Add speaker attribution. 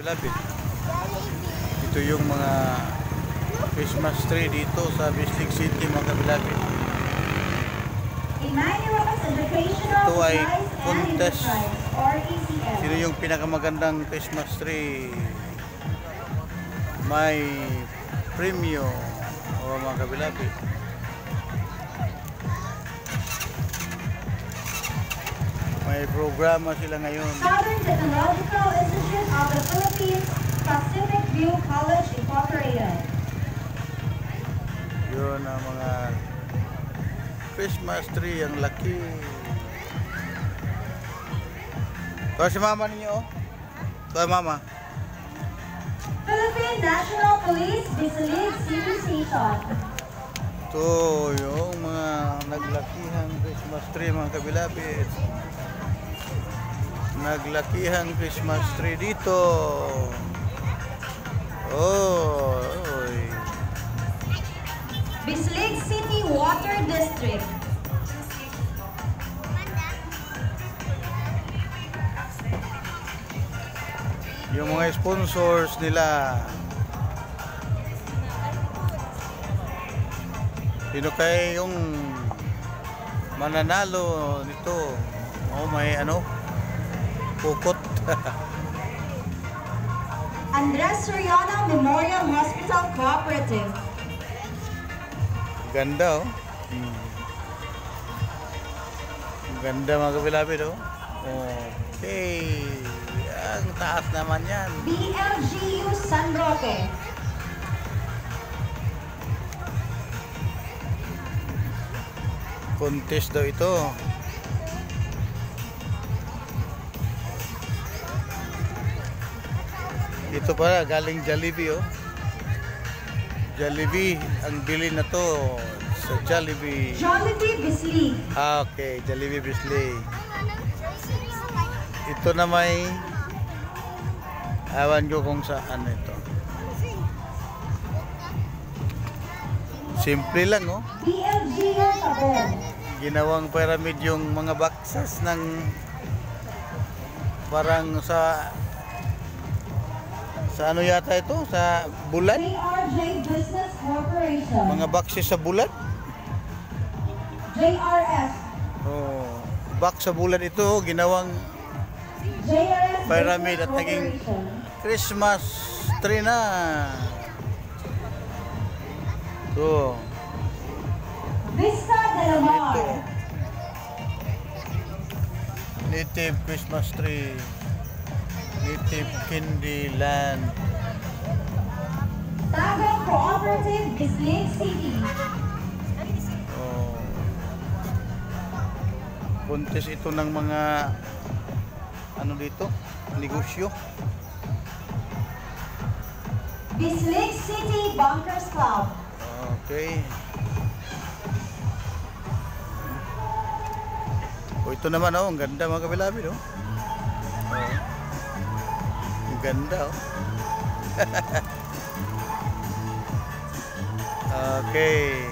Speaker 1: Lapit. Ito yung mga Christmas tree dito sa Bislig City, mga kabilapit. Ito ay contest. Sino yung pinakamagandang Christmas tree? May premyo o mga kabilapit. May programa sila ngayon.
Speaker 2: Southern Technological Institute of the Philippines, Pacific View College Incorporated.
Speaker 1: Yun ang mga Christmas tree, ang laki. Ito si mama ninyo, oh. Ito mama.
Speaker 2: Philippine National Police Bislig City Station.
Speaker 1: Ito yung mga naglakihang Christmas tree, mga kabilapit. Naglakihang Christmas tree dito. Oh, oy.
Speaker 2: Bislig City Water District.
Speaker 1: Yung mga sponsors nila. Sino kayo yung mananalo nito? Oh, may ano? Pukot.
Speaker 2: Andres Soriano Memorial Hospital Cooperative.
Speaker 1: Ganda, oh. Ganda, mga kabilapit, oh. Okay. Ang taas naman yan.
Speaker 2: BLGU San Roque.
Speaker 1: Contest daw ito. Ito pala, galing Jollibee, oh. Jollibee, ang bili na to sa Jollibee.
Speaker 2: Jollibee Bislig.
Speaker 1: Okay, Jollibee Bislig. Ito na may awan ko kung saan ito. Simple lang, oh.
Speaker 2: BLGU Tabon.
Speaker 1: Ginawang pyramid yung mga boxes ng parang sa ano yata ito? Sa bulan?
Speaker 2: JRJ Business Corporation.
Speaker 1: Mga boxes sa bulan?
Speaker 2: JRS.
Speaker 1: Oh, box sa bulan ito, ginawang
Speaker 2: JRS
Speaker 1: pyramid at
Speaker 2: Business
Speaker 1: naging
Speaker 2: Corporation.
Speaker 1: Christmas tree na. Ito.
Speaker 2: Vista de la Mar.
Speaker 1: Ito. Native Christmas tree. Native Candy Land.
Speaker 2: Tagong Cooperative Bislig City.
Speaker 1: Oh. Contest ito ng mga ano dito? Negosyo.
Speaker 2: Bislig City Bunkers Club.
Speaker 1: Okay. Oh, ito naman, oh, ang ganda, mga kabilabid, oh. Oh. Ang ganda, oh. Okay.